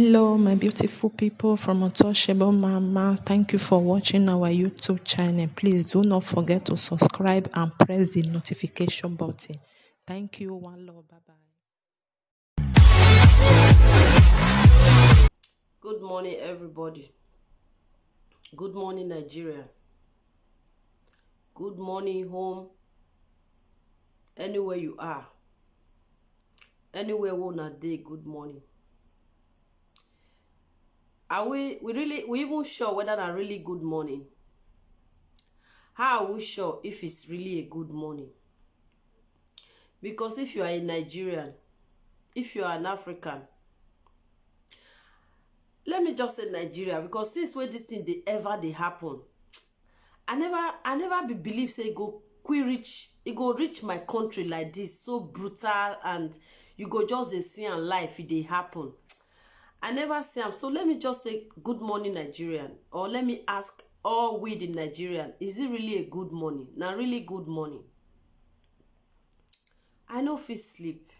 Hello, my beautiful people from Untouchable Mama. Thank you for watching our YouTube channel. Please do not forget to subscribe and press the notification button. Thank you. One love. Bye bye. Good morning, everybody. Good morning, Nigeria. Good morning, home. Anywhere you are. Anywhere we na day, good morning. Are we even sure whether that's really good morning? How are we sure if it's really a good morning? Because if you are a Nigerian, if you are an African, let me just say Nigeria, because since when this thing they happen, I never be believe say it go reach my country like this, so brutal, and you go just dey see and life it dey happen. I never see am. So let me just say good morning, Nigerian, or let me ask all we the Nigerian, is it really a good morning? Na really good morning? I no fit sleep.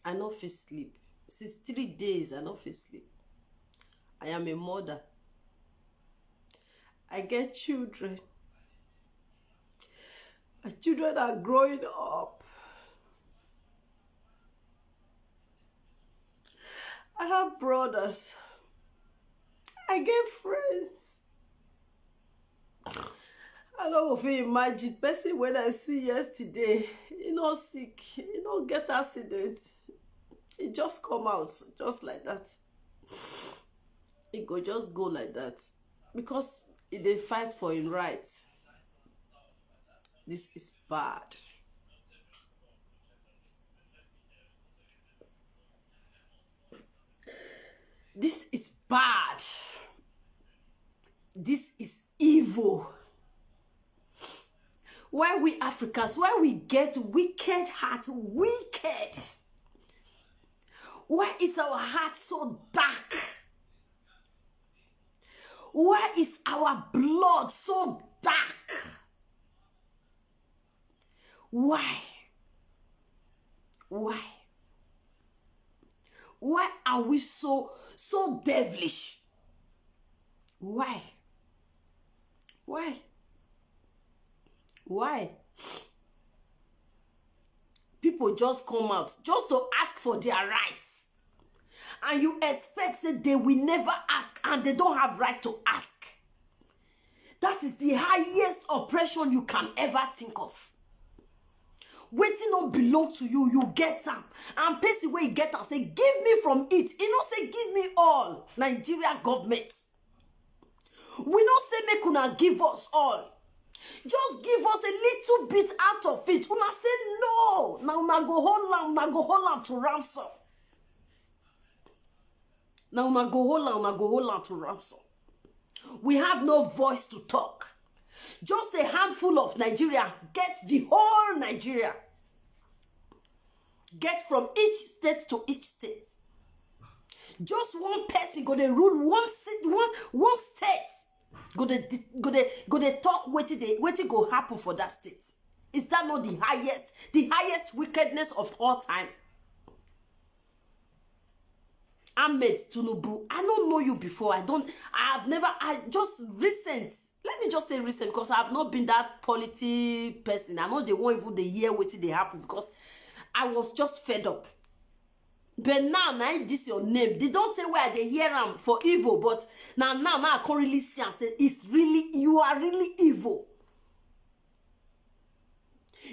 I no fit sleep. Since 3 days, I no fit sleep. I am a mother. I get children. My children are growing up. I have brothers. I get friends. I no go fit imagine person when I see yesterday, he no sick, he no get accident. He just come out just like that. He go just go like that because he dey fight for him rights. This is bad. This is bad. This is evil. Why we Africans, why we get wicked heart, wicked? Why is our heart so dark? Why is our blood so dark? Why? Why? Why are we so devilish? Why? Why? Why? People just come out just to ask for their rights. And you expect that they will never ask, and they don't have right to ask. That is the highest oppression you can ever think of. Wetin no belong to you, you get am. And person wey you get am say, give me from it. He no say, give me all. Nigeria government. We no say make una give us all. Just give us a little bit out of it. Una say no. Now una go hold am to ransom. Now una go hold am to ransom. We have no voice to talk. Just a handful of Nigeria get the whole Nigeria. Get from each state to each state. Just one person go dey rule one state. Go dey talk wetin go happen for that state. Is that not the highest wickedness of all time? Ahmed Tinubu, I don't know you before. I just recent. Let me just say recent, because I have not been that polity person. I know they won't even hear wetin dey happen, because I was just fed up. But now this your name. They don't say where they hear am for evil, but now I can't really see and say you are really evil.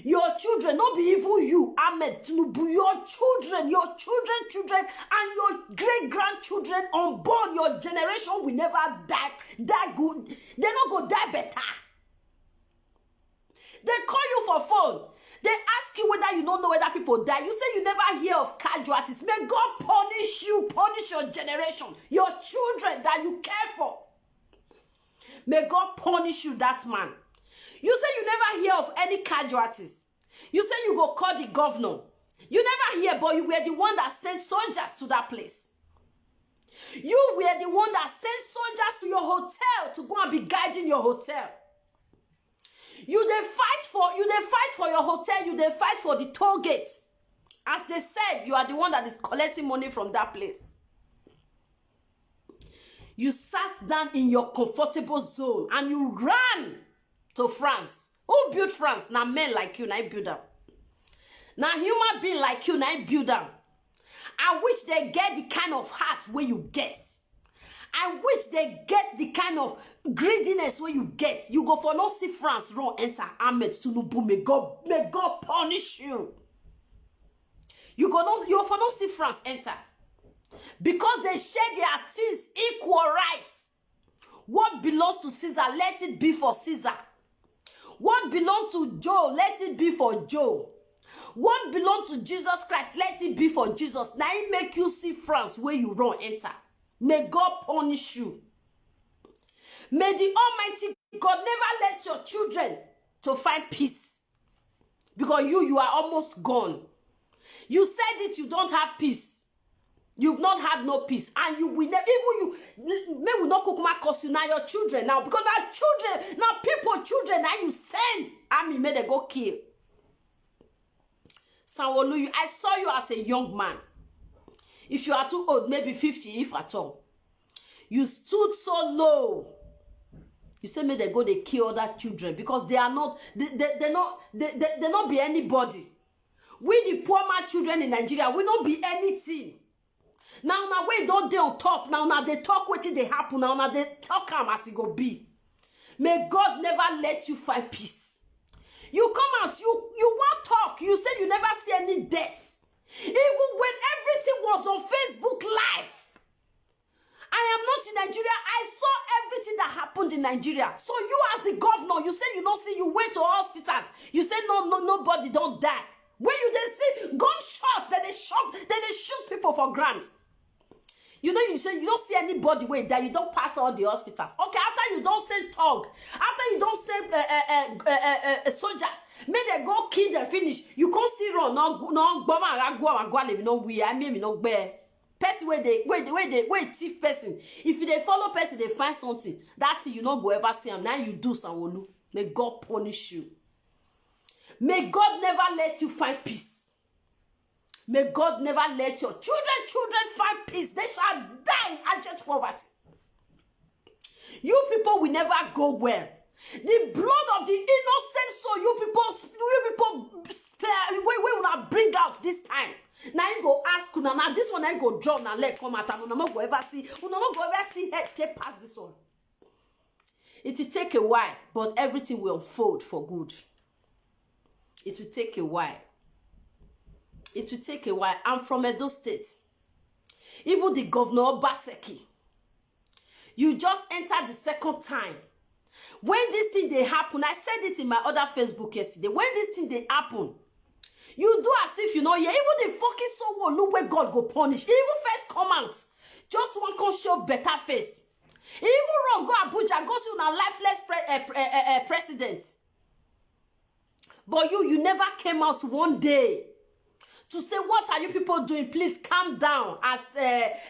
Your children, not be even you, Ahmed Tinubu, your children, and your great-grandchildren unborn, your generation will never die good. They not go die better. They call you for phone. They ask you whether you don't know whether people die. You say you never hear of casualties. May God punish you, punish your generation, your children that you care for. May God punish you, that man. You say you never hear of any casualties. You say you go call the governor. You never hear, but you were the one that sent soldiers to that place. You were the one that sent soldiers to your hotel to go and be guiding your hotel. You dey fight for your hotel. You dey fight for the toll gate. As they said, you are the one that is collecting money from that place. You sat down in your comfortable zone and you ran to France. Who built France? Now men like you, now I build them. Now human being like you, now I build them. I wish they get the kind of heart where you get. I wish they get the kind of greediness where you get. You go for not see France run enter Ahmed Tinubu. May God punish you. You for not see France enter. Because they share their things equal rights. What belongs to Caesar, let it be for Caesar. What belongs to Joe, let it be for Joe. What belongs to Jesus Christ, let it be for Jesus. Now it make you see France where you run enter. May God punish you. May the Almighty God never let your children to find peace. Because you are almost gone. You said it, you don't have peace. You've not had no peace. And you will never, even you, may we not cook my cause you now your children now. Because now children, now people, children, now you send army, may they go kill. Sanwo-Olu, I saw you as a young man. If you are too old, maybe 50, if at all. You stood so low. You say, may they go, they kill other children because they are not, they not be anybody. We, the poor man children in Nigeria, we not be anything. Now, we don't they on top. Now, they talk what they happen. Now, they talk them as it go be. May God never let you find peace. You come out, you want talk. You say you never see any deaths. Even when everything was on Facebook Live. I am not in Nigeria. I saw everything that happened in Nigeria. So you as the governor, you say you don't see, you went to hospitals. You say nobody don't die. When you they see gunshots, then they shoot people for grant. You know, you say you don't see anybody wait there. You don't pass all the hospitals. Okay, after you don't say talk, after you don't say soldiers, may they go kill them finish. You can't still run. No, I mean, no bear. Person where they thief person. If they follow person, they find something. That's it. You not go ever see them. Now you do Sanwo-Olu. May God punish you. May God never let you find peace. May God never let your children find peace. They shall die in abject poverty. You people will never go well. The blood of the innocent soul, you people spare. We will not bring out this time. Now you go ask una. Now this one I go draw na leg come out and una no go ever see. Una no go ever see head take past this one. It will take a while, but everything will unfold for good. It will take a while. It will take a while. I'm from Edo State. Even the governor Obaseki. You just entered the second time. When this thing they happen, I said it in my other Facebook yesterday. When this thing they happen, you do as if you know, yeah, even the fucking soul will where God go punish. Even first come out. Just one can show better face. Even wrong, go Abuja, go see a lifeless president. But you never came out one day to say, what are you people doing? Please calm down as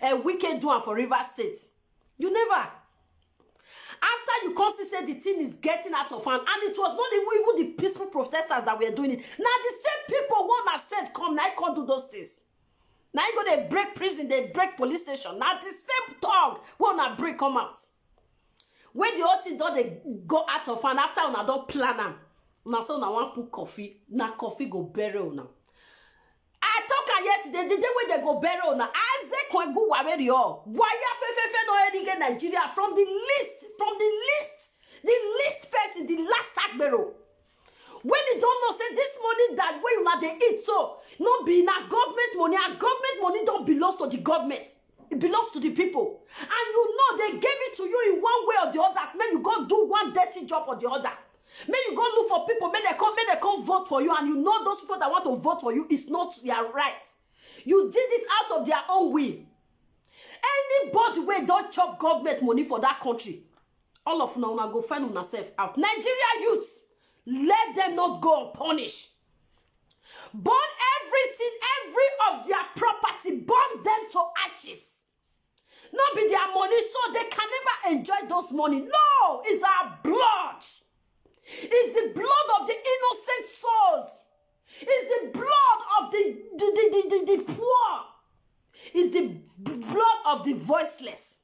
a wicked one for River State. You never. After you constantly say the thing is getting out of hand, and it was not even the peaceful protesters that were doing it. Now the same people who have said, come, now I can't do those things. Now you go, they break prison, they break police station. Now the same dog will not break come out. When the whole thing don't they go out of hand, after una don't plan them. Now so now want put coffee, now coffee go bury now. I talked yesterday, the day when they go bury now, Isaac can go wherever you are. Why you no any Nigeria from the list person, the last sack barrel. When you don't know, say this money that way you not they eat, so not be na government money, and government money don't belong to the government. It belongs to the people. And you know they gave it to you in one way or the other. May you go do one dirty job or the other. May you go look for people, may they come vote for you, and you know those people that want to vote for you is not their right. You did it out of their own will. Anybody where don't chop government money for that country, all of now go find yourself out. Nigeria youths, let them not go unpunished. Burn everything, every of their property, burn them to ashes. Not be their money, so they can never enjoy those money. No, it's our blood. It's the blood of the innocent souls. It's the blood of the poor. It's the blood of the voiceless.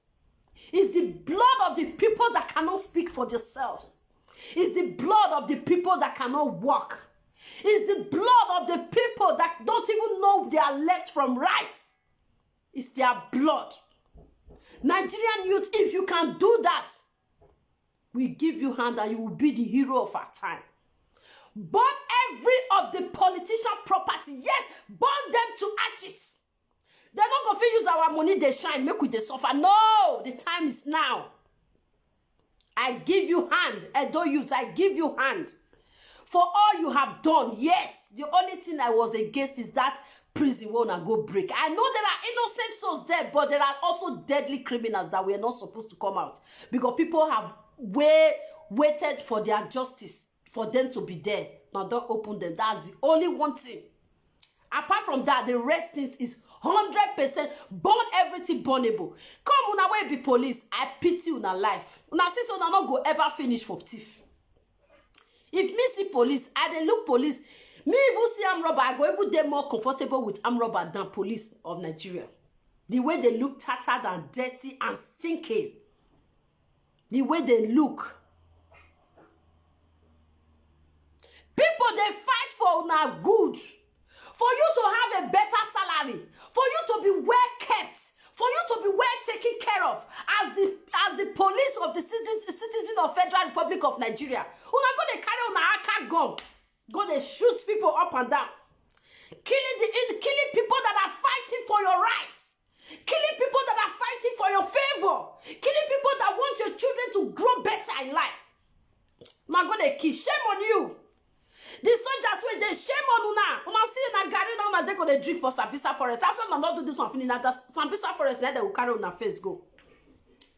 It's the blood of the people that cannot speak for themselves. It's the blood of the people that cannot walk. It's the blood of the people that don't even know their left from right. It's their blood. Nigerian youth, if you can do that, we give you hand and you will be the hero of our time. Burn every of the politician property. Yes, burn them to ashes. They're not going to use our money, they shine, make we they suffer. No, the time is now. I give you hand, Edo youth, I give you hand. For all you have done, yes, the only thing I was against is that prison will not go break. I know there are innocent souls there, but there are also deadly criminals that were not supposed to come out. Because people have waited for their justice, for them to be there. Now don't open them. That's the only one thing. Apart from that, the rest is 100% burn everything burnable. Come una wey be police, I pity una life. Una see so una no go ever finish for thief. If me see police, I dey look police. Me even see armed robber, I go even dey more comfortable with armed robber than police of Nigeria. The way they look tattered and dirty and stinking. The way they look. People they fight for una good. For you to have a better salary, for you to be well kept, for you to be well taken care of as the police of the citizen of Federal Republic of Nigeria. Una go dey carry una AK gun, go dey shoot people up and down, killing people that are fighting for your rights, killing people that are fighting for your favor, killing people that want your children to grow better in life. Una go dey kill. Shame on you. The soldiers wey dey shame on una. Una see na garri now una dey go dey drink for Sambisa Forest. After una not do this one finish, na Sambisa Forest na they will carry una face go.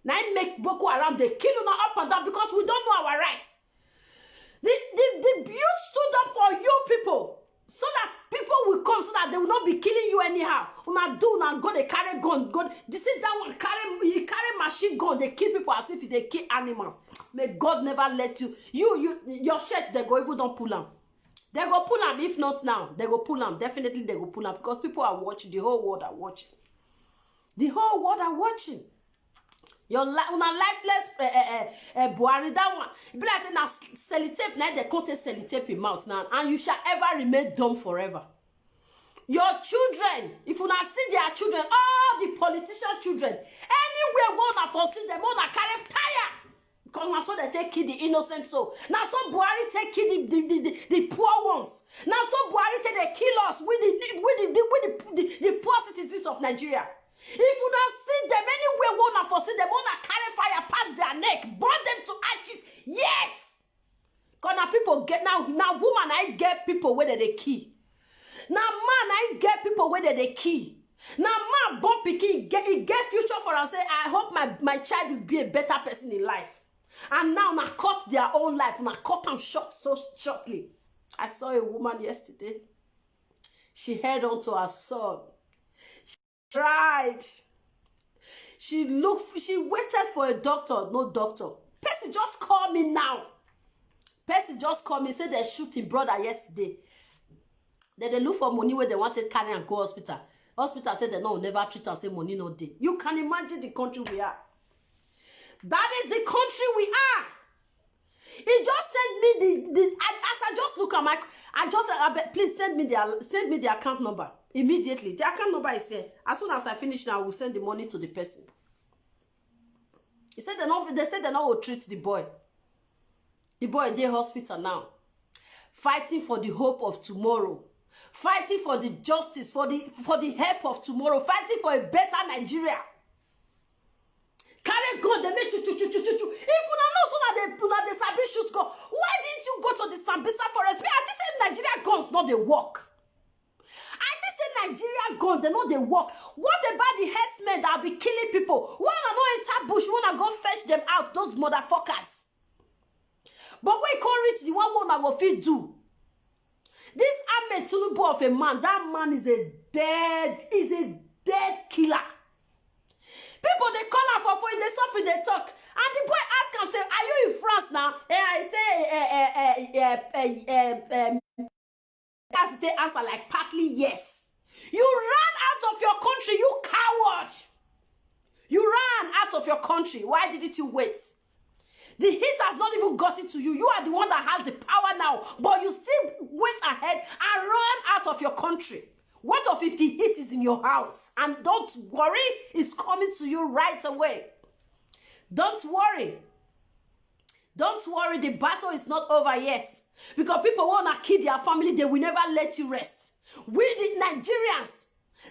Now it make Boko Haram they kill una up and down because we don't know our rights. The youth stood up for you people so that people will come so that they will not be killing you anyhow. Una do una go they carry gun, go this is that one carry machine gun, they kill people as if they kill animals. May God never let you your shirt they go even don't pull them. They go pull them, if not now, they go pull them. Definitely they go pull them because people are watching. The whole world are watching. The whole world are watching. Your una lifeless Buhari, that one. People are saying now sellotape, now they can't sellotape in mouth now, and you shall ever remain dumb forever. Your children, if you not see their children, all the politician children, anywhere one for see them, one carry fire. Because now so they take kill the innocent soul. Now so Buhari take kill the poor ones. Now so Buhari take they kill us with the poor citizens of Nigeria. If you don't see them anywhere, wanna foresee them, wanna carry fire past their neck, burn them to ashes. Yes. Because now people get now woman I get people where they kill. Now man I get people where they kill. Now man born pikin get future for us. Say I hope my child will be a better person in life. And now cut their own life, cut them short so shortly. I saw a woman yesterday. She held on to her son. She tried. She waited for a doctor, no doctor. Percy just called me now. Percy just called me, said they shoot his brother yesterday. Then they look for money where they wanted to carry and go hospital. Hospital said they never treat and say money no day. You can imagine the country we are. That is the country we are. He just sent me as I just look at please send me the account number immediately. The account number is here. As soon as I finish now, I will send the money to the person. He said they said they will treat the boy. The boy in the hospital now, fighting for the hope of tomorrow, fighting for the justice, for the help of tomorrow, fighting for a better Nigeria. Carry gun, they make you. If you don't know so that they sabi shoot gun, why didn't you go to the Sambisa Forest? I just say Nigeria guns not they work. I just say Nigeria guns they not they work. What about the herdsmen that be killing people? Wanna not enter bush? Wanna go fetch them out? Those motherfuckers. But when you reach the one wanna go feed do. This Ahmed Tinubu of a man, that man is a dead killer. People they call her for phone, they suffer, they talk. And the boy ask him, say, are you in France now? And I say, answer like partly yes. You ran out of your country, you coward. You ran out of your country. Why didn't you wait? The heat has not even gotten to you. You are the one that has the power now, but you still went ahead and ran out of your country. What if the heat is in your house? And don't worry, it's coming to you right away. Don't worry. Don't worry, the battle is not over yet. Because people want to kill their family, they will never let you rest. We, the Nigerians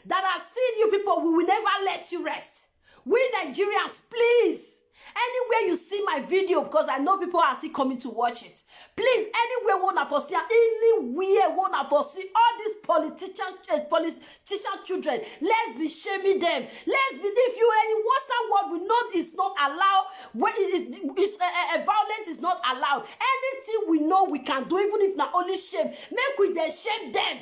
that are seeing you people, we will never let you rest. We Nigerians, please, anywhere you see my video, because I know people are still coming to watch it. Please, anywhere wanna foresee, anywhere wanna foresee all these politician children, let's be shaming them. Let's be, if you are in Western world, we know it's not allowed. Violence is not allowed. Anything we know we can do, even if not only shame, make we then shame them.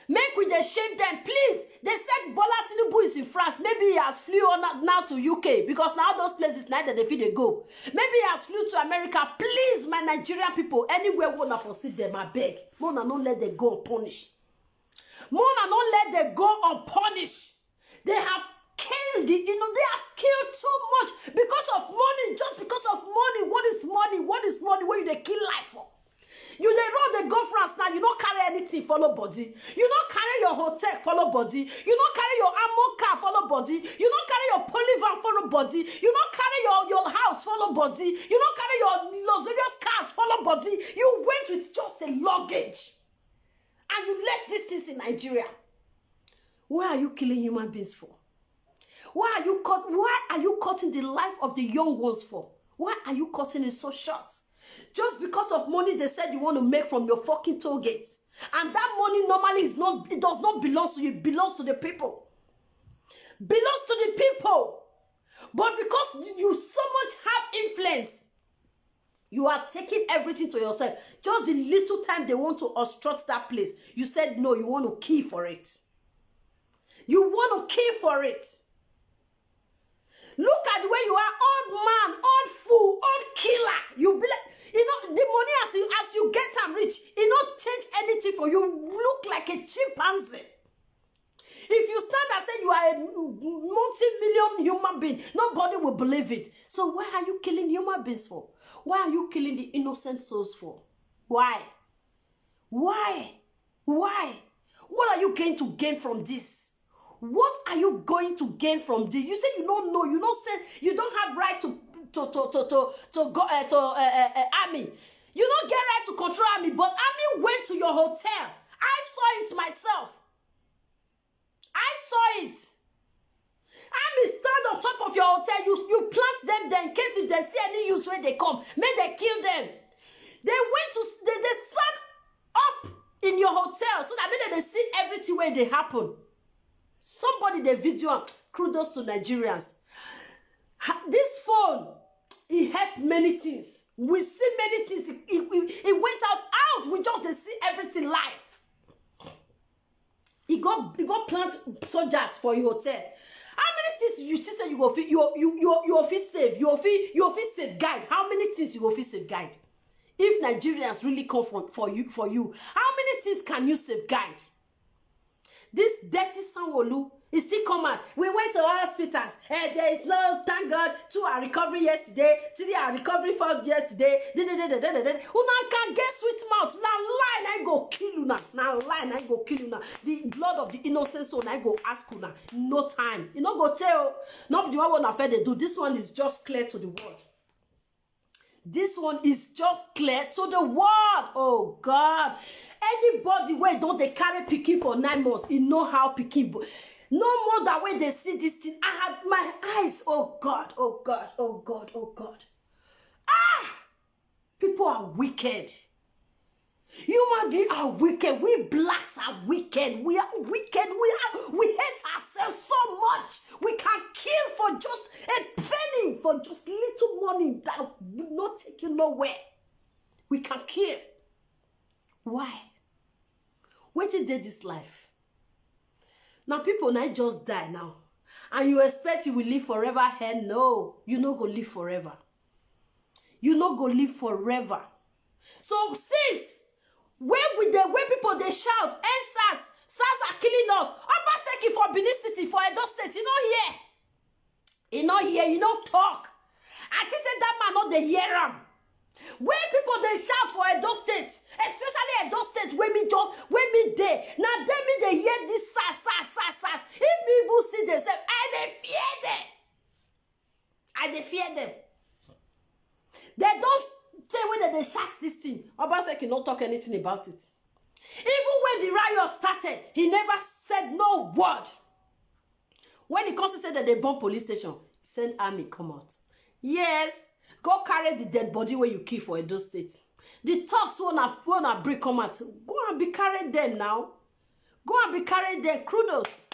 Make we they shame them, please. They said Bola Tinubu is in France. Maybe he has flew on now to UK, because now those places now that they feel they go. Maybe he has flew to America. Please, my Nigerian people, anywhere wanna foresee them, I beg. Mona don't let them go unpunished. Mona don't let them go unpunished. They have killed they have killed too much because of money, just because of money. What is money? What is money? What do they kill life for? You they run, they go France now. You don't carry anything, follow body. You don't carry your hotel, follow body. You don't carry your ammo car, follow body. You don't carry your polyvan, follow body. You don't carry your house, follow body. You don't carry your luxurious cars, follow body. You went with just a luggage, and you left these things in Nigeria. Why are you killing human beings for? Why are you cutting the life of the young ones for? Why are you cutting it so short? Just because of money they said you want to make from your fucking toll gates. And that money normally it does not belong to you, it belongs to the people. Belongs to the people. But because you so much have influence, you are taking everything to yourself. Just the little time they want to obstruct that place, you said no, you want to kill for it. You want to kill for it. Look at the way you are, old man, old fool, old killer. You be like, the money as you get and rich, it not change anything for you. You look like a chimpanzee. If you stand and say you are a multi-million human being, nobody will believe it. So why are you killing human beings for? Why are you killing the innocent souls for? Why? Why? Why? What are you going to gain from this? What are you going to gain from this? You say you don't know. You don't say you don't have right to go to army. You don't get right to control army, but army went to your hotel. I saw it myself. I saw it. Army stand on top of your hotel. You plant them there in case if they see any use when they come, may they kill them. They stand up in your hotel so that maybe they see everything when they happen. Somebody the video, kudos to Nigerians. This phone, it helped many things. We see many things. It went out. We just see everything live. It got plant soldiers for your hotel. How many things you still say you go fit? You feel safe. You feel safe guide. How many things you go feel safe guide? If Nigerians really come for you, how many things can you safeguard? This dirty Sanwo-Olu is still come out. We went to hospitals. There is no, thank God, 2 are recovering yesterday, 3 are recovering from yesterday. Una can get sweet mouth. Now line I go kill una. Now line I go kill una. The blood of the innocent soul I go ask una. No time. You know go tell. Not the one affair they do. This one is just clear to the world. This one is just clear to the world. Oh God. Anybody where don't they carry pikin for 9 months, you know how pikin. No more that way they see this thing. I had my eyes. Oh God, oh God, oh God, oh God. People are wicked. Human beings are wicked. We blacks are wicked. We are wicked. We hate ourselves so much. We can kill for just a penny, for just little money that will not take you nowhere. We can kill. Why? Wait till they this life. Now people now just die now. And you expect you will live forever? Hell no. You not go live forever. You not go live forever. So since when people they shout, and SARS are killing us. Obaseki for Benin City, for Edo State, you know here. He not hear, he not talk. I think say that man not dey hear am. When people they shout for Edo State, especially Edo State, when me there, now them me they hear this sass. If me even see themselves, I dey fear them. They don't say when they shout this thing. Obaseki not talk anything about it. Even when the riot started, he never said no word. When he comes to say that they bomb police station, send army come out. Yes, go carry the dead body where you kill for Edo State. The talks wanna bring come out. Go and be carried there now. Go and be carried there. Kudos.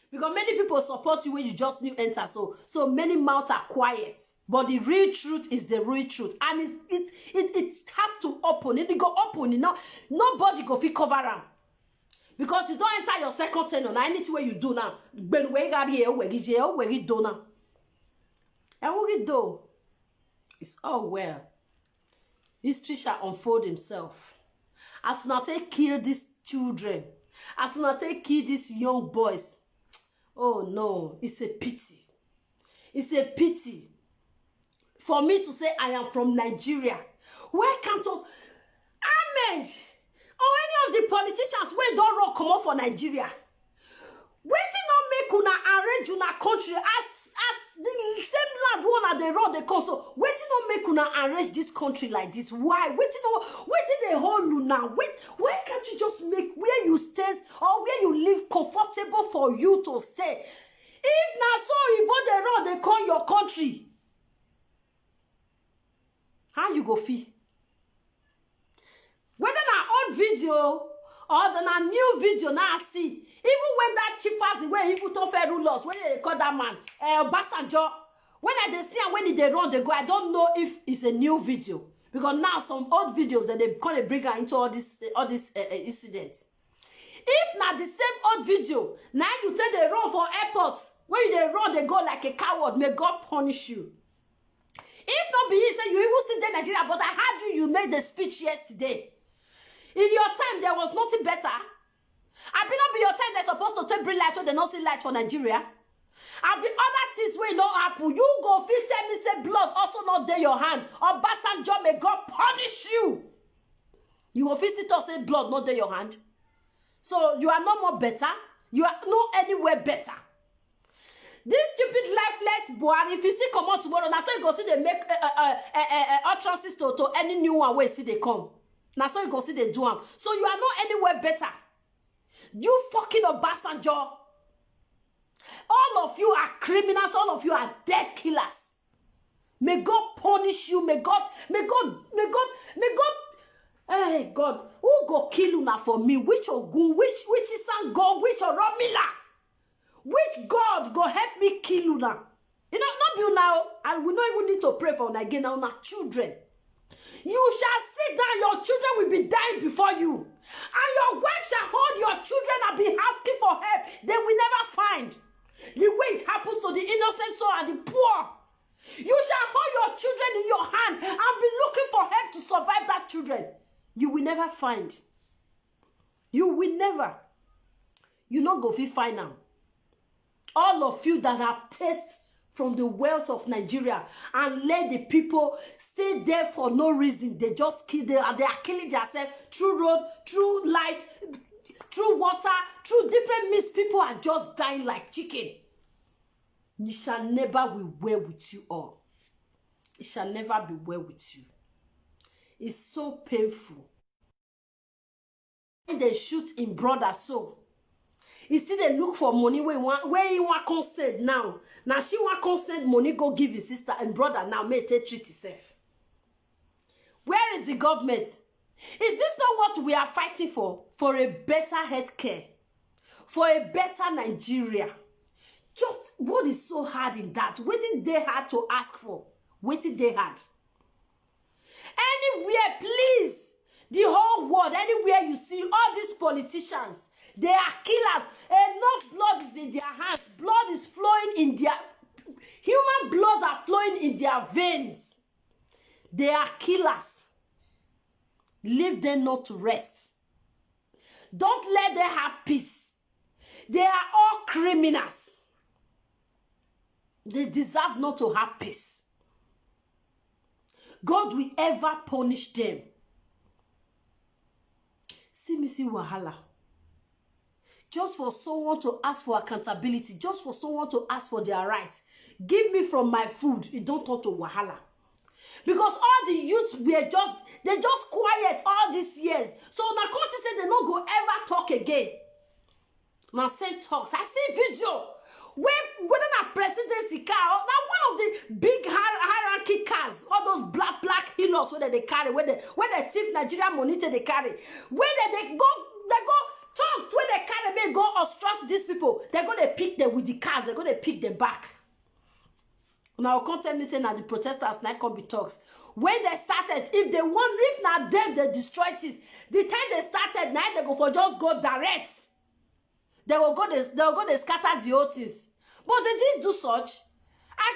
Because many people support you when you just new enter. So many mouths are quiet. But the real truth is the real truth. And it has to open. It go open. You know, nobody go fit cover am. Because you don't enter your second tenure. Now anything where you do now. Ben we got here, where you do now. And what you do? It's all well. History shall unfold himself. As soon as they kill these children, as soon as they kill these young boys, oh no, it's a pity. It's a pity. For me to say I am from Nigeria, why can't us, Ahmed, or any of the politicians wey don't run come out for Nigeria, wetin not make una arrange una country as the same land one they run they come, so wetin not make una arrange this country like this? Why? Wetin they hold you now? Why can't you just make where you stay or where you live comfortable for you to stay? If na so Igbo they run they call your country, how you go feel? Whether na old video or na new video now see, even when that cheap pass way people don't fair rulers, when they call that man Obasanjo, when I they see and when they run they go, I don't know if it's a new video, because now some old videos that they kind of bring into all this incidents. If not the same old video, now you tell they run for airports, when they run they go like a coward, may God punish you. If not be he say you even see the Nigeria, but I heard you made the speech yesterday. In your time, there was nothing better. I be not be your time they're supposed to take bring light when they not see light for Nigeria. I be other things will not happen. You go feel tell me say blood also not there your hand. Or Obasanjo may God punish you. You go feel still say blood not there your hand. So you are no more better. You are no anywhere better. This stupid lifeless boy, if you see come out tomorrow, now so you go see they make utterances to any new one where see they come. Now so you go see they do them. So you are not anywhere better. You fucking Obasanjo. All of you are criminals. All of you are dead killers. May God punish you. May God. Hey God, who go kill you now for me? Which Ogun? Which Isan God? Which Oromila? Which God go help me kill you now? You know, not you now, and we don't even need to pray for again now, children. You shall sit down, your children will be dying before you. And your wife shall hold your children and be asking for help. They will never find. The way it happens to the innocent soul and the poor. You shall hold your children in your hand and be looking for help to survive that children. You will never find. You will never. You not go find them. All of you that have tasted from the wealth of Nigeria and let the people stay there for no reason. They just kill. They are killing themselves through road, through light, through water, through different means. People are just dying like chicken. It shall never be well with you all. It shall never be well with you. It's so painful. And they shoot in brother so. He still they look for money where he want consent now. Now she want consent money go give his sister and brother now may take treat himself. Where is the government? Is this not what we are fighting for? For a better healthcare, for a better Nigeria. Just what is so hard in that? What did they had to ask for? What did they had? Anywhere, please, the whole world, anywhere you see all these politicians. They are killers. Enough blood is in their hands. Blood is flowing in their... Human blood are flowing in their veins. They are killers. Leave them not to rest. Don't let them have peace. They are all criminals. They deserve not to have peace. God will ever punish them. See me see wahala. Just for someone to ask for accountability, just for someone to ask for their rights. Give me from my food. It don't turn to wahala. Because all the youths they just quiet all these years. So my country said they not go ever talk again. Now send talks. I see video whether na presidency car, now one of the big hierarchy cars, all those black healers where they carry, where the thief Nigerian monitor they carry, where they go talks where they carry may go obstruct these people. They're gonna pick them with the cars. They're gonna pick them back. Now can't tell me say now the protesters now come be talks. When they started, if now them they destroy this, the time they started, now they go for just go direct. They'll go they scatter the whole things. But they didn't do such. I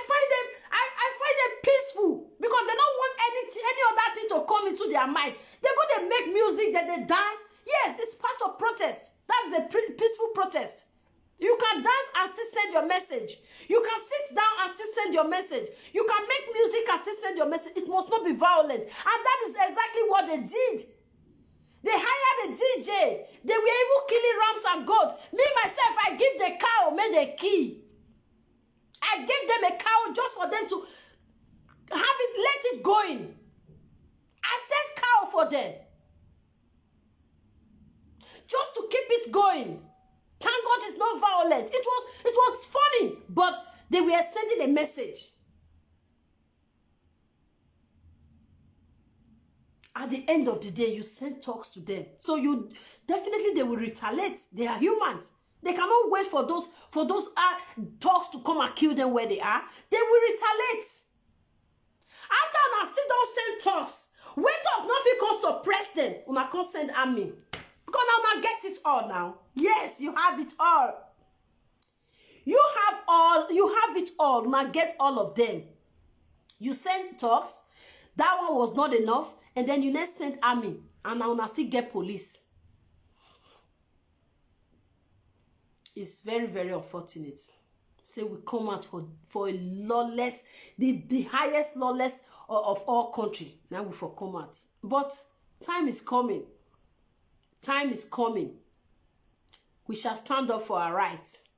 find them peaceful because they don't want any other thing to come into their mind. They're going to make music, that they dance. Yes, it's part of protest. That's a peaceful protest. You can dance and still send your message. You can sit down and still send your message. You can make music and still send your message. It must not be violent. And that is exactly what they did. They hired a DJ. They were even killing rams and goats. Me, myself, I give the cow, made a key. I gave them a cow just for them to have it, let it go in. I sent cow for them. Just to keep it going. Thank God it's not violent. It was funny, but they were sending a message. At the end of the day, you send talks to them. So they will retaliate. They are humans. They cannot wait for those talks to come and kill them where they are. They will retaliate. After I still don't send talks, wait up, nothing can suppress them. Una can't send army. Because now get it all now. Yes, you have it all. You have it all. Now get all of them. You send talks. That one was not enough. And then you next send army. And now you still get police. It's very, very unfortunate. Say we come out for a lawless, the highest lawless of all country. Now we for come out. But time is coming. Time is coming. We shall stand up for our rights.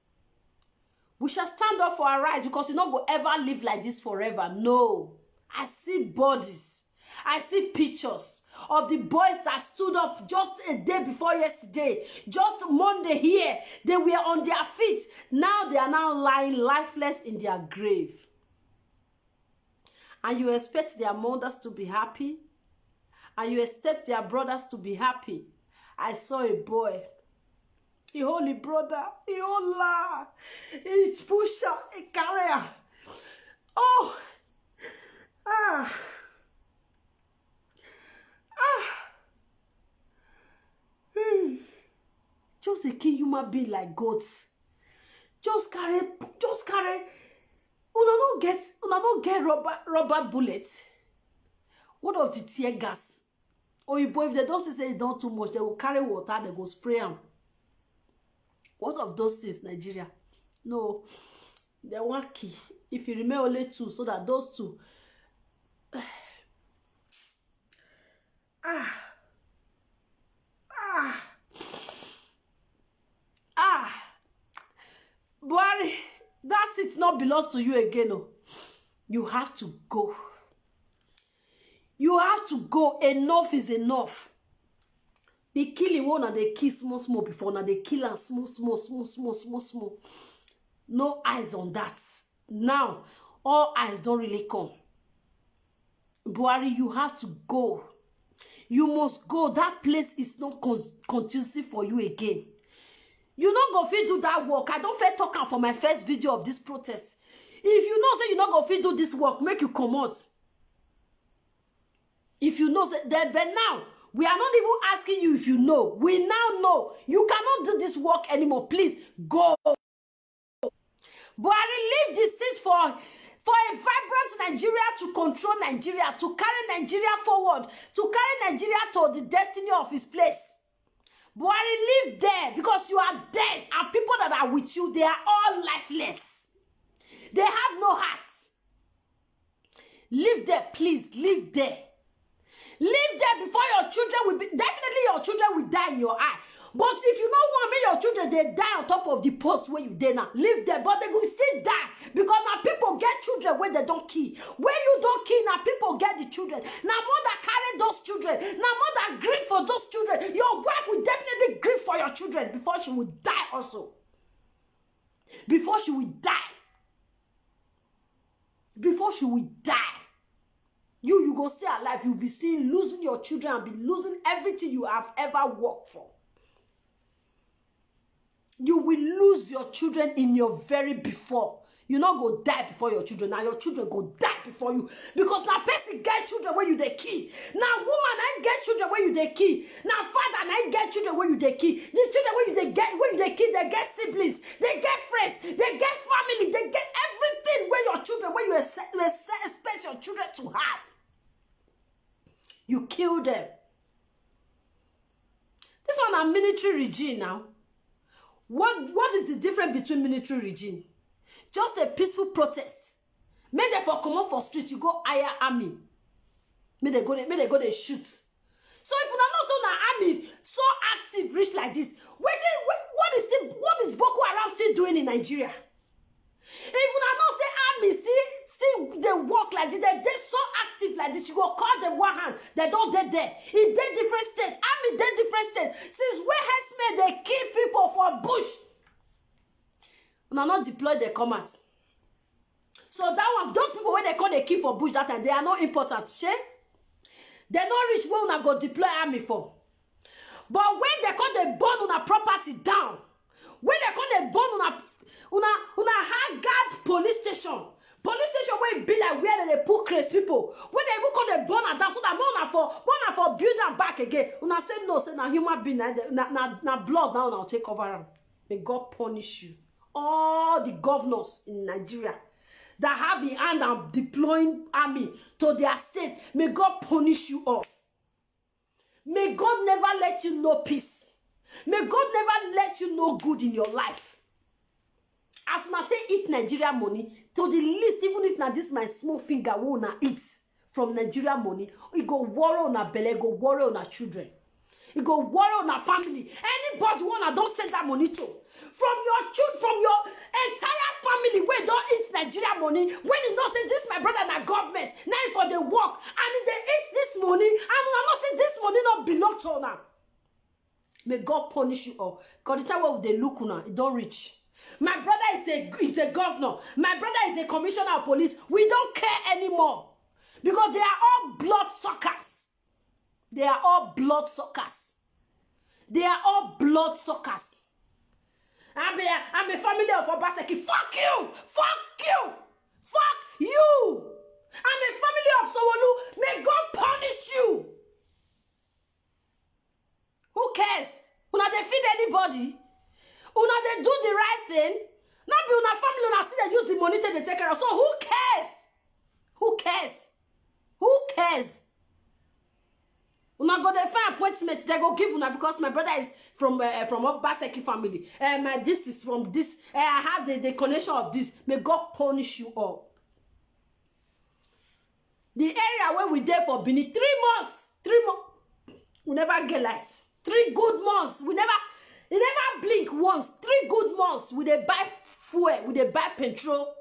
We shall stand up for our rights because it's not going to ever live like this forever. No. I see bodies. I see pictures of the boys that stood up just a day before yesterday. Just Monday here. They were on their feet. Now they are now lying lifeless in their grave. And you expect their mothers to be happy? And you expect their brothers to be happy? I saw a boy. A holy brother. A hola. A pusher. A carrier. Oh. Just a kid human being like goats. Just carry. Una no get rubber bullets. What of the tear gas? Or if they don't say it done too much, they will carry water, they go spray them. What of those things, Nigeria? No, they're wacky. If you remain only two, so that those two. Buhari, that seat not belongs to you again. No. You have to go. You have to go. Enough is enough. They killing one and they kill small before. Now they kill and small. No eyes on that. Now, all eyes don't really come. Buhari, you have to go. You must go. That place is not conducive for you again. You not go fit do that work. I don't fit talk for my first video of this protest. If you know say you not go fit do this work, make you come out. If you know say but now we are not even asking you if you know. We now know you cannot do this work anymore. Please go. Buhari, leave the seat for a vibrant Nigeria to control Nigeria, to carry Nigeria forward, to carry Nigeria to the destiny of his place. Buhari, live there because you are dead and people that are with you, they are all lifeless. They have no hearts. Live there, please. Live there. Live there before your children will be. Definitely your children will die in your eye. But if you don't want me, your children, they die on top of the post where you dey now. Live there, but they will still die. Because now people get children where they don't kill. When you don't kill, now people get the children. Now mother carry those children. Now mother grieve for those children. Your wife will definitely grieve for your children before she will die also. Before she will die. Before she will die. You go stay alive. You'll be seeing losing your children and be losing everything you have ever worked for. You will lose your children in your very before. You not go die before your children. Now your children go die before you. Because now person get children where you they kill. Now woman I get children where you they kill. Now father I get children where you they kill. The children where you they get where you they kill, they get siblings, they get friends, they get family, they get everything where your children, where you expect your children to have. You kill them. This one a military regime now. What is the difference between military regime? Just a peaceful protest. May they for come up for street, you go hire army. May they go they shoot. So if you don't know so now army so active, rich like this, what is Boko Haram still doing in Nigeria? If you don't know say army still they work like this, they so active like this, you go call them one hand, they don't dead there. In dead different states, army dead different states. Since where herdsmen they kill people for bush. Now not deploy the commerce. So that one, those people when they call they kill for bush that time, they are not important. She? They not reach where una go deploy army for. But when they call they burn una property down, when they call they burn una hard guard police station where it be like where they put crazy people, when they even call they burn her down so that one for build them back again. Una say no, say na human being, na blood now una take over them. May God punish you. All the governors in Nigeria that have the hand of deploying army to their state, may God punish you all. May God never let you know peace. May God never let you know good in your life. As una take eat Nigeria money, to the least, even if na this my small finger will na eat from Nigeria money, it go worry on a belly, go worry on our children. It go worry on our family. Anybody wanna don't send that money to. From your entire family where don't eat Nigeria money, when you not say this my brother and our government, now for the work, and if they eat this money, and we not say this money not belong to now. May God punish you all. Because the time where they look now, it don't reach. My brother is a governor. My brother is a commissioner of police. We don't care anymore. Because they are all blood suckers. They are all blood suckers. They are all blood suckers. I'm a family of Obaseki. Fuck you! Fuck you! Fuck you! I'm a family of Sowolu. May God punish you. Who cares? Una they feed anybody? Una they do the right thing? Not be una family, una see they use the money to take care of. So who cares? Who cares? Who cares? Una go dey find appointment, they go give una because my brother is from Obaseki family. This is from this. I have the connection of this. May God punish you all. The area where we there for Benin 3 months. We never get lights. 3 good months. They never blink once. 3 good months. We dey buy fuel. We dey buy petrol.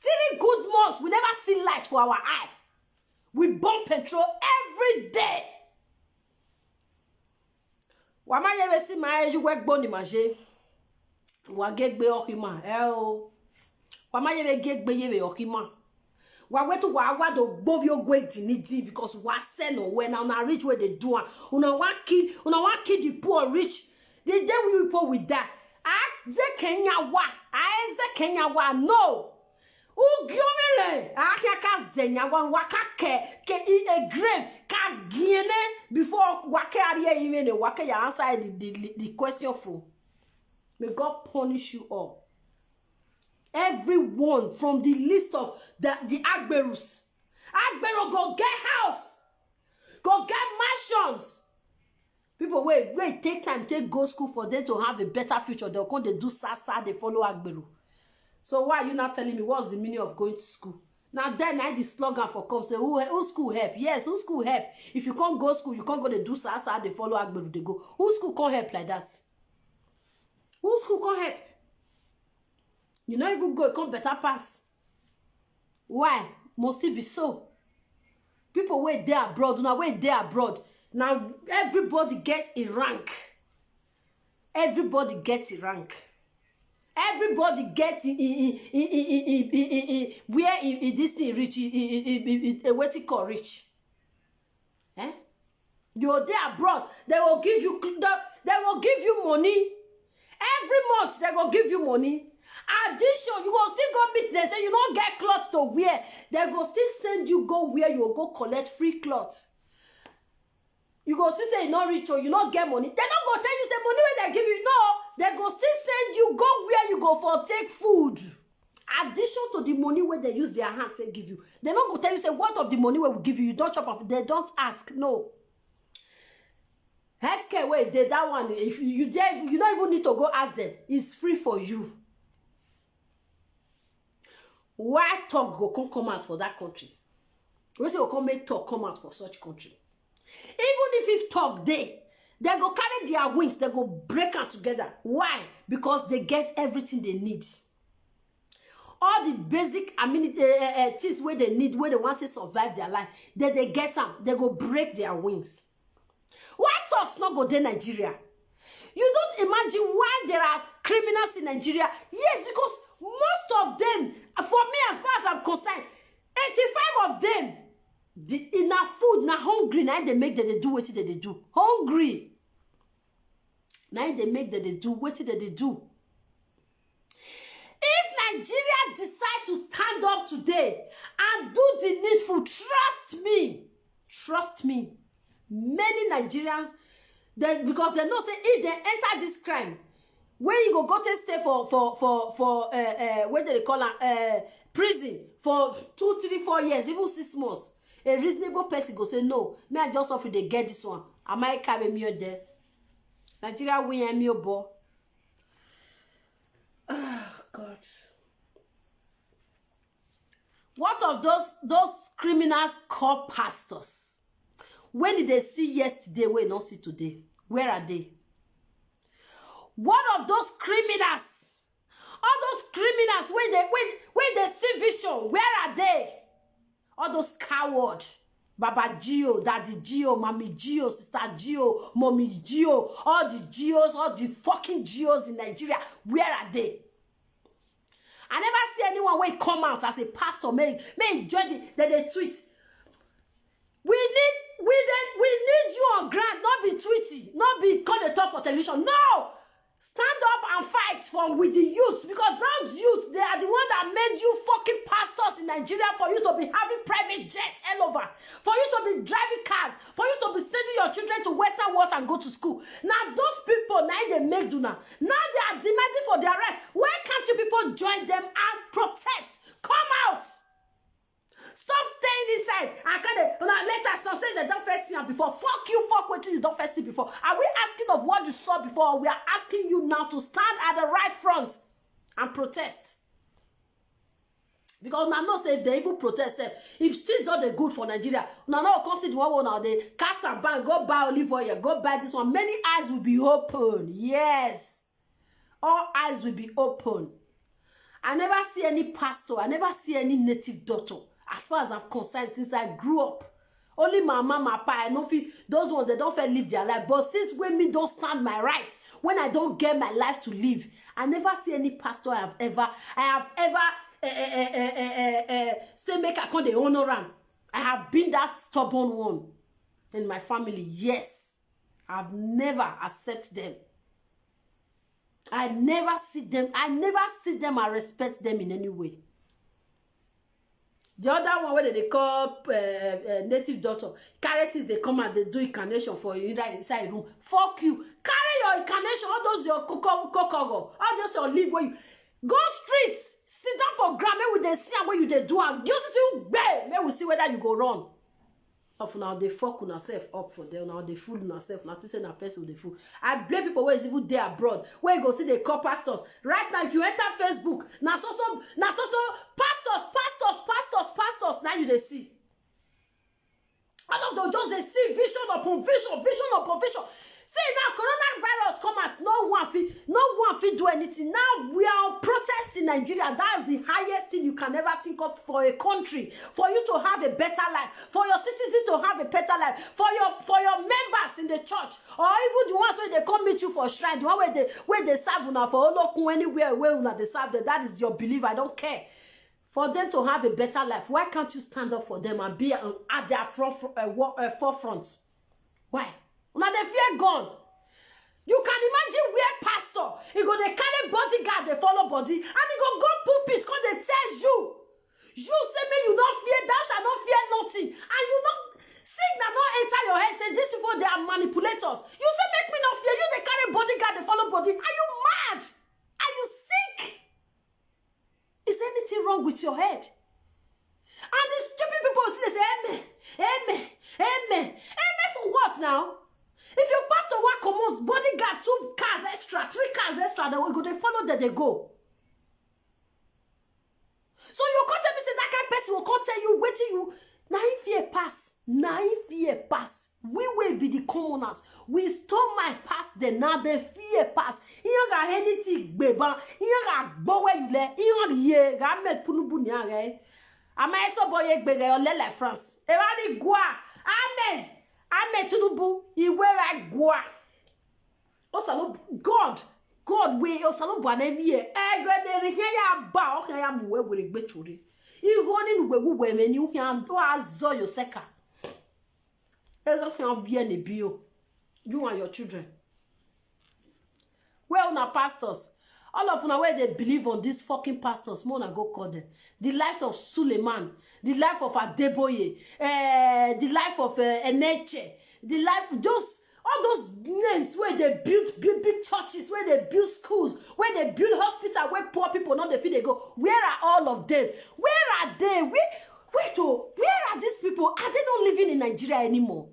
3 good months. We never see light for our eye. We burn petrol every day. Wama yewe si ma eju wegbo ni maje. Wa gegbe okima. Wama yewe gegbe yewe okima. Wa wetu wa do gbovio gweti nidi because wa send no when na reach where they do am. Una wa kill the poor rich. The day we people with that. Ze Kenya wa no. U giomere akia ka zenya wan waka ke a grave ka giene before wake area even the wake ya answer the question for. May God punish you all. Everyone from the list of the Agberus. Agbero go get house. Go get mansions. People wait, take time, go school for them to have a better future. They'll come, they do sasa, they follow Agberu. So why are you not telling me what's the meaning of going to school? Now then I the slogan for come say who school help? Yes, who school help? If you can't go school, you can't go to do so they follow Agberu they go. Who school can't help like that? Who school can't help? You not even go, it can't better pass. Why? Must it be so? People wait there abroad, now wait there abroad. Now everybody gets a rank. Everybody gets a rank. Everybody gets where this thing reach, what it call reach. Eh? You're there abroad, they will give you money. Every month they will give you money. Addition, you will still go meet them, say you don't get clothes to wear. They will still send you go where you will go collect free clothes. You go still say you not rich or you not get money. They don't go tell you say money where they give you. No, they go still send you go where you go for take food. Addition to the money where they use their hands to give you. They don't go tell you say what of the money where we give you. You don't chop off. They don't ask. No. Healthcare where they that one. If you don't even need to go ask them. It's free for you. Why talk go come out for that country? We say go make talk come out for such country. Even if talk they go carry their wings, they go break out together. Why? Because they get everything they need. All the basic things where they need, where they want to survive their life, they get them. They go break their wings. Why talks not go to Nigeria? You don't imagine why there are criminals in Nigeria. Yes, because most of them, for me as far as I'm concerned, 85 of them, enough food, na hungry, now they make that they do what they do. Hungry. Now they make that they do what they do. If Nigeria decide to stand up today and do the needful, trust me, many Nigerians, because they know say if they enter this crime, when you go to stay for what do they call it, prison for 2, 3, 4 years, even 6 months, a reasonable person go say no, me I just offer they get this one. I might carry me there. Nigeria win me boy. Oh God. What of those criminals called pastors? When did they see yesterday, when not see today? Where are they? What of those criminals? All those criminals when they see vision, where are they? All those cowards. Baba Gio, Daddy Gio, Mommy Gio, Sister Gio, Mommy Gio, all the Gios, all the fucking Gios in Nigeria, where are they? I never see anyone when come out as a pastor, may join they tweet. We need you on ground, not be tweety, not be called a talk for television. No! Stand up and fight with the youth, because those youth, they are the one that made you fucking pastors in Nigeria, for you to be having private jets all over, for you to be driving cars, for you to be sending your children to Western World and go to school. Now those people, now they make do now they are demanding for their right. Why can't you people join them and protest? Come out. Stop staying inside and later some say they don't first see them before. Fuck you, fuck what you don't first see before. Are we asking of what you saw before? Or we are asking you now to stand at the right front and protest. Because now no say if they even protest, if things not the good for Nigeria, now consider one now they cast and ban, go buy olive oil, go buy this one. Many eyes will be open. Yes, all eyes will be open. I never see any pastor. I never see any native doctor. As far as I'm concerned, since I grew up, only my mama, my papa, I know those ones, they don't feel live their life. But since when me don't stand my right, when I don't get my life to live, I never see any pastor I have ever say make I call the honor am. I have been that stubborn one in my family. Yes, I've never accept them. I never see them and respect them in any way. The other one where they call native doctor, carrots, they come and they do incarnation for you inside room. Fuck you. Carry your incarnation, all those your cocogo, all those your live where you go streets, sit down for ground, maybe they see where you they do and just see may we see whether you go wrong. of now they fuck on self up for them, now they fool on self, not to say na person they fool. I blame people where is even there abroad, where you go see the call pastors. Right now, if you enter Facebook, now so pastors, now you they see. All of them just they see vision upon vision. See now, coronavirus come out. No one fit do anything. Now we are on protest in Nigeria. That's the highest thing you can ever think of for a country, for you to have a better life, for your citizens to have a better life, for your members in the church, or even the ones where they come meet you for shrine, the one where they serve now for Olokun anywhere where they serve them. That is your belief. I don't care. For them to have a better life, why can't you stand up for them and be at their forefront? Why? Now they fear God. You can imagine where pastor, he go they carry bodyguard, they follow body, and he go pulpit, because they tell you. You say me you not fear, thou shalt not fear nothing. And you not sing that not enter your head, say these people they are manipulators. You say make me not fear, you they carry bodyguard, they follow body. Are you mad? Are you sick? Is anything wrong with your head? And the stupid people see they say amen for what now? If your pastor want commons, bodyguard, 2 cars extra, 3 cars extra, they follow that they go. So you can't tell me say that kind of person will come tell you waiting you. Now if fear pass. We will be the commoners. We stole my past, then now the fear pass. You got anything, baby. You got boy you let. You got ye. Got met punubu nyare. Ama eso boy ye bege olele France. Everybody go. Ahmed Tinubu, he wear I go. Osalo God we osalo bwana vie. Ego de rifia ya ba o kan ya muwe we gbe churi. I go ni nuwe we me ni u kan do azo yo seka. Ego fian vie ne bio. You and your children. Well, now pastors, all of them where they believe on these fucking pastors, more go call them. The life of Suleiman, the life of Adeboye, the life of Eneche, the life all those names where they build big churches, where they build schools, where they build hospitals, where poor people not the feed they go. Where are all of them? Where are they? Where are these people? Are they not living in Nigeria anymore?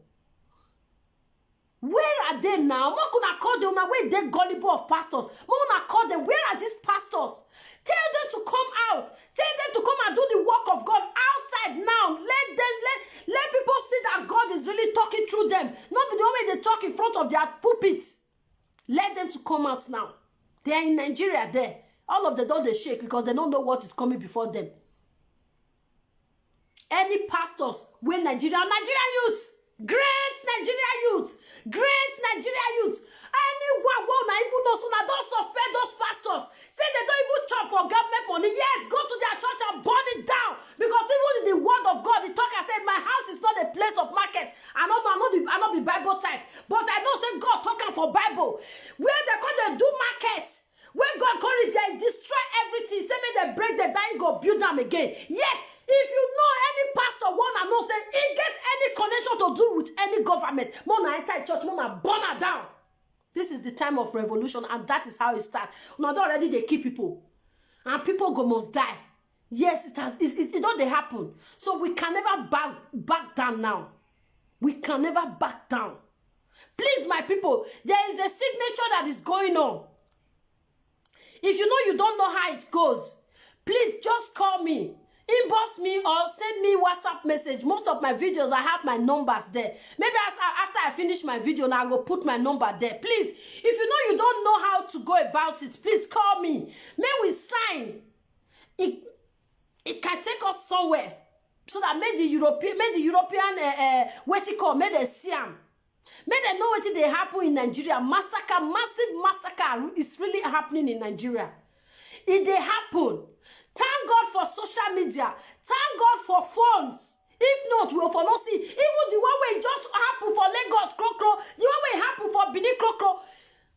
Where are they now? What could I call them now? Where they gullible of pastors? What could I call them? Where are these pastors? Tell them to come out. Tell them to come and do the work of God outside now. Let people see that God is really talking through them. Not the way they talk in front of their pulpits. Let them to come out now. They are in Nigeria there. All of them don't they shake because they don't know what is coming before them. Any pastors when Nigeria youth. Great Nigeria youth. Anyone won't even know so now don't suspect those pastors. Say they don't even chop for government money. Yes, go to their church and burn it down. Because even in the word of God, the talker said, my house is not a place of market. I not be Bible type. But I know say God talking for Bible. Where they do markets. When God calls they destroy everything. Say me they break the dying, go build them again. Yes. If you know any pastor wanna know, say he get any connection to do with any government, mona enter church, mona burn her down. This is the time of revolution, and that is how it starts. Now already they kill people, and people must die. Yes, it don't happen. So we can never back down now. We can never back down. Please, my people, there is a signature that is going on. If you know you don't know how it goes, please just call me. Inbox me or send me WhatsApp message. Most of my videos, I have my numbers there. Maybe after I finish my video, now I will put my number there. Please, if you know you don't know how to go about it, please call me. May we sign. It can take us somewhere. So that may the European what you call, may they see them. May they know what they happen in Nigeria. Massive massacre is really happening in Nigeria. It they happen. Thank God for social media. Thank God for phones. If not, we will not see. Even the one way it just happened for Lagos, Krokro, the one way it happened for Benin, Krokro.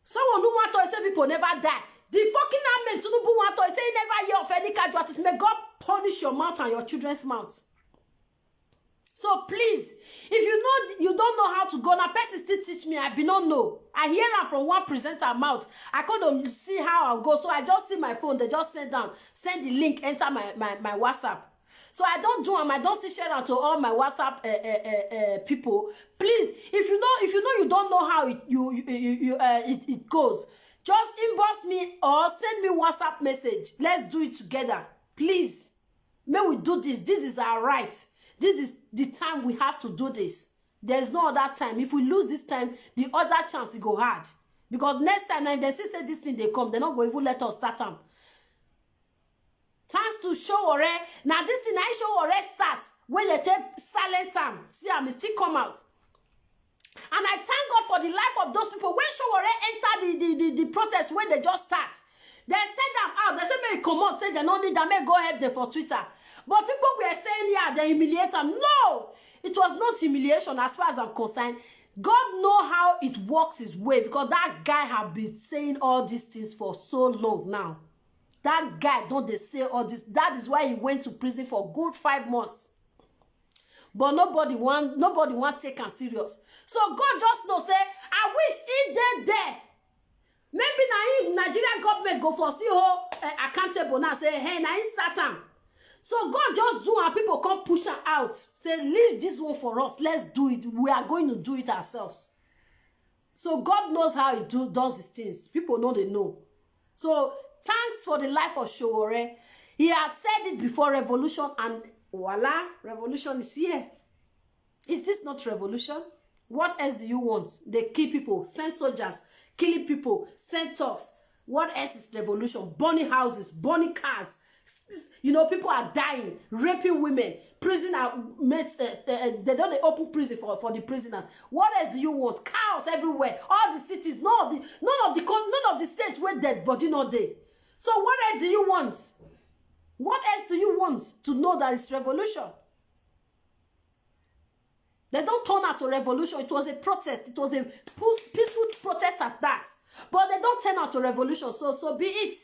Someone who want to say people never die. The fucking Ahmed Tinubu want to say he never hear of any casualties. May God punish your mouth and your children's mouths. So please, if you know you don't know how to go, now person still teach me. I be not know. I hear am from one presenter mouth. I can't see how I'll go. So I just see my phone. They just send the link, enter my WhatsApp. So I don't do them. I don't share out to all my WhatsApp people. Please, if you know you don't know how it goes, just inbox me or send me WhatsApp message. Let's do it together. Please, may we do this. This is our right. This is the time we have to do this. There's no other time. If we lose this time, the other chance it go hard. Because next time, if they say this thing they come, they're not going to even let us start them. Thanks to Sowore. Now this thing I Sowore starts when they take silent time. See, I still come out. And I thank God for the life of those people. When Sowore enter the protest, when they just start, they send them out. They say, may come out, say they don't need them, may go help them for Twitter. But people were saying, yeah, they humiliate them. No, it was not humiliation as far as I'm concerned. God know how it works his way, because that guy have been saying all these things for so long now. That guy don't they say all this. That is why he went to prison for good 5 months. But nobody want take him serious. So God just know say, I wish he did there. Maybe now if Nigerian government go for see how accountable now, say, hey, now he start him. So God just do and people come push him out. Say, leave this one for us. Let's do it. We are going to do it ourselves. So God knows how he does these things. People know they know. So thanks for the life of Sowore. He has said it before revolution, and voila, revolution is here. Is this not revolution? What else do you want? They kill people, send soldiers, killing people, send thugs. What else is revolution? Burning houses, burning cars. You know, people are dying, raping women. Prison are mates. They don't open prison for the prisoners. What else do you want? Cows everywhere. All the cities, none of the states where dead body not there. So what else do you want? What else do you want to know that it's revolution? They don't turn out to revolution. It was a protest. It was a peaceful protest at that. But they don't turn out to revolution. So be it.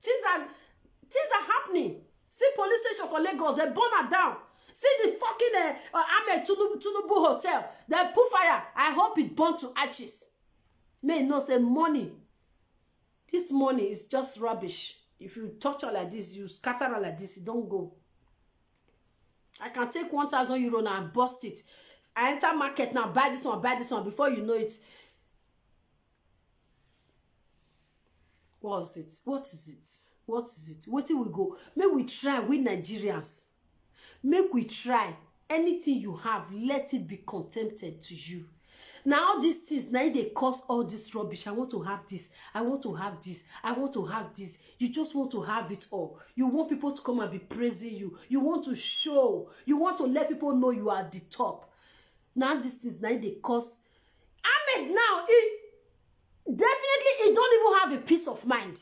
Things are happening. See police station for Lagos, they burn it down. See the fucking Ahmed Tinubu hotel, they put fire. I hope it burn to ashes. May no say money. This money is just rubbish. If you touch her like this, you scatter her like this, it don't go. I can take 1,000 euro now and bust it. I enter market now, buy this one, before you know it. What is it? What is it? What till we go? Make we try, we Nigerians. Make we try. Anything you have, let it be contented to you. Now all these things, now they cause all this rubbish. I want to have this. I want to have this. I want to have this. You just want to have it all. You want people to come and be praising you. You want to show. You want to let people know you are at the top. Now these things, now they cause. Ahmed now, he don't even have a peace of mind.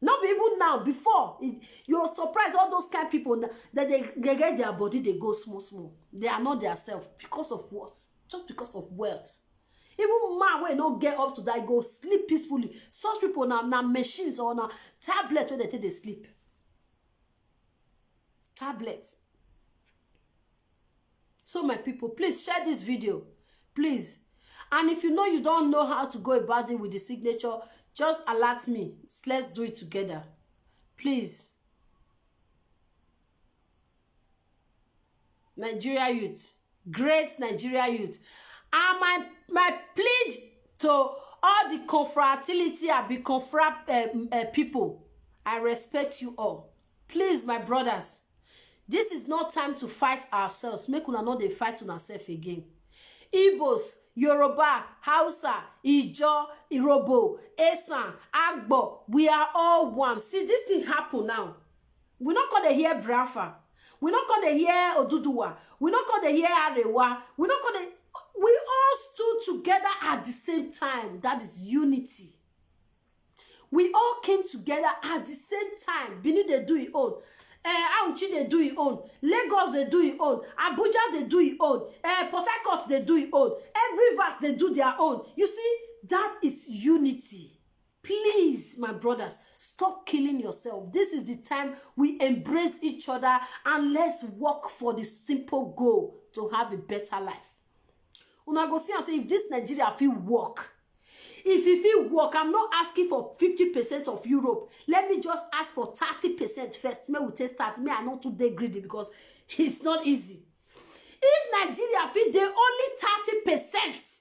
Not even now, before. You're surprised all those kind of people that they get their body, they go small. They are not themselves. Because of what? Just because of wealth. Even man when not get up to that, go sleep peacefully. Such people now machines or now tablets where they take they sleep. Tablets. So my people, please share this video. Please. And if you know you don't know how to go about it with the signature, just alert me. Let's do it together. Please. Nigeria youth. Great Nigeria youth. And my plea to all the confraternity and be people. I respect you all. Please, my brothers. This is not time to fight ourselves. Make una not dey fight on ourselves again. Igbos, Yoruba, Hausa, Ijo, Irobo, Esan, Agbo, we are all one. See, this thing happen now. We're not going to hear Biafra. We're not going to hear Oduduwa. We're not going to hear Arewa. We're not going to. We all stood together at the same time. That is unity. We all came together at the same time. Benin they do it own. Auchi they do it own. Lagos they do it own. Abuja they do it own. Port Harcourt they do it own. Every verse they do their own. You see, that is unity. Please, my brothers, stop killing yourself. This is the time we embrace each other and let's work for the simple goal to have a better life. Una go see and say if this Nigeria feel work, If you work, I'm not asking for 50% of Europe. Let me just ask for 30% first. May we take start. Me, I not too dey greedy because it's not easy. If Nigeria fit dey only 30%,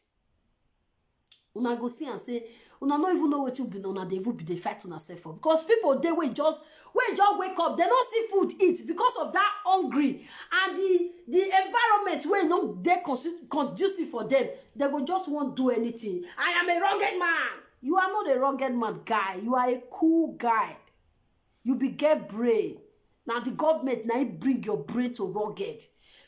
una go see and say, una no even know wetin be una dey even be dey fight una sef for, because people dey wey just wake up, they no see food eat because of that hungry, and the environment wey no dey conducive for them, they go just wan do anything. I am a rugged man. You are not a rugged man, guy. You are a cool guy. You be get brain. Now the government now bring your brain to rugged.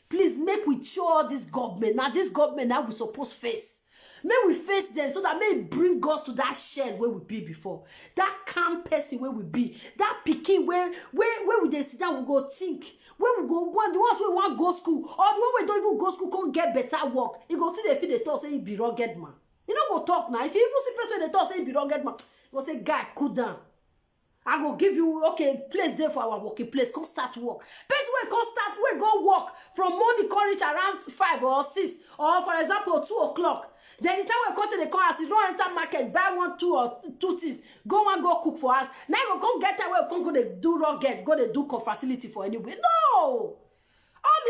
Please make we show all this government. Now this government now we suppose face. May we face them so that may bring us to that shed where we be before. That calm person where we be. That pikin where we dey sit down, we go think. Where we go want the ones we want go school, or the one we don't even go school can't get better work. You go see the feel they talk say he be rugged man. You know go talk now. If you even see person they talk say he be rugged man, you go say guy cool down. I go give you okay place there for our working place. Come start work. Person wey come start we go work from morning come reach around 5 or 6 or for example 2 o'clock. Then the time we come to the car, you don't enter market, buy 1, 2 or 2 things, go and go cook for us. Now you come get that way, come go to do rugged, go to do fertility for anyway. No, all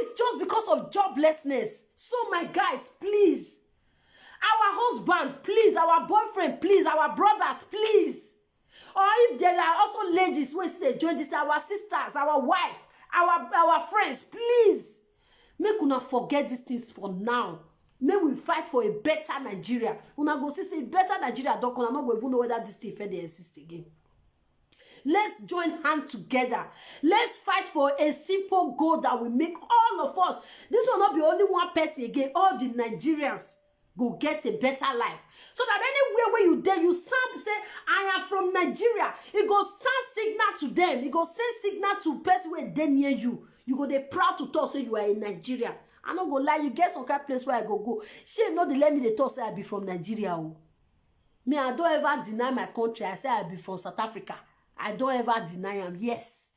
is just because of joblessness. So my guys, please, our husband, please, our boyfriend, please, our brothers, please. Or if there are also ladies who say join this, our sisters, our wife, our friends, please, make una forget these things for now. May we fight for a better Nigeria. Una go see say better Nigeria don't come. I'm not going to know whether this thing they exist again. Let's join hands together. Let's fight for a simple goal that will make all of us. This will not be only one person again. All the Nigerians go get a better life. So that anywhere where you there, you sound say, I am from Nigeria. It go send signal to them. It go send signal to person where they near you. You go they proud to talk say you are in Nigeria. I no go lie, you get some kind of place where I go. She no dey let me dey talk say I be from Nigeria. Oh. Me, I don't ever deny my country. I say I be from South Africa. I don't ever deny am. Yes.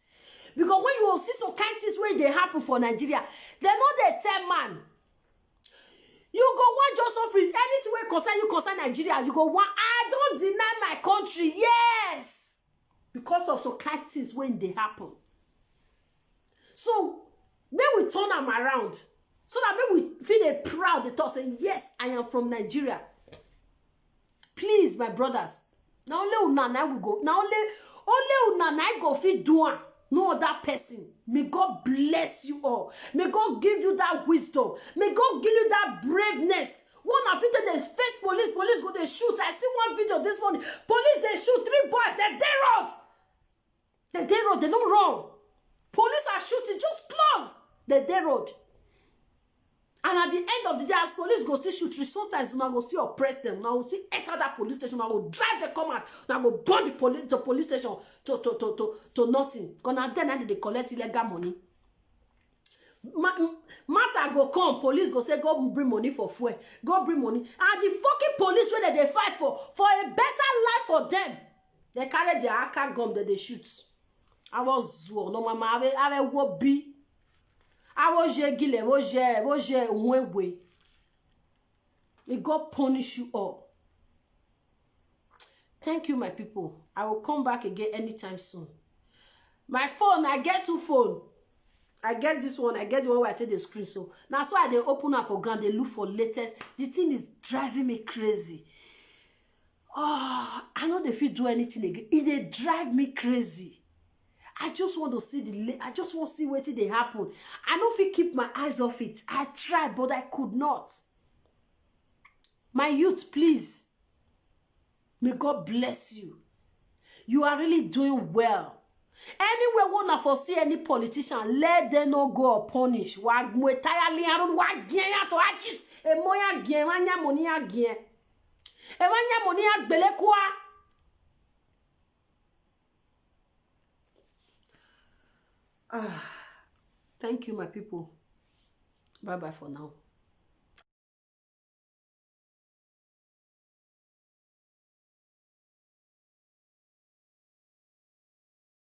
Because when you will see some kind of things where they happen for Nigeria, they know they tell man. You go want just offering anything where concern Nigeria, you go want, I don't deny my country. Yes. Because of some kind of things when they happen. So, may we turn them around. So that maybe we feel proud, they talk saying, yes, I am from Nigeria. Please, my brothers. Now only una will go. Now only una go fit do am. No other person. May God bless you all. May God give you that wisdom. May God give you that braveness. One of people they face police go they shoot. I see one video this morning. Police they shoot 3 boys. They're dead road. They don't run. Police are shooting just close. They're dead road. And at the end of the day, as police go still shoot, sometimes now go still oppress them. Now go still enter that police station. Now go drive the command. Now go burn the police station to nothing. Because now then they collect illegal money. Matter go come, police go say go bring money for fuel. Go bring money. And the fucking police where they fight for a better life for them. They carry their AK gun that they shoot. I was no mama. I will be. May God punish you all. Thank you, my people. I will come back again anytime soon. My phone, I get 2 phones. I get this one, I get the one where I take the screen. So that's why they open up for ground, they look for latest. The thing is driving me crazy. Oh, I know if you do anything again, it drive me crazy. I just want to see I just want to see what they happen. I don't feel keep my eyes off it. I tried, but I could not. My youth, please. May God bless you. You are really doing well. Anywhere wanna foresee any politician, let them not go or punish. Thank you, my people. Bye-bye for now.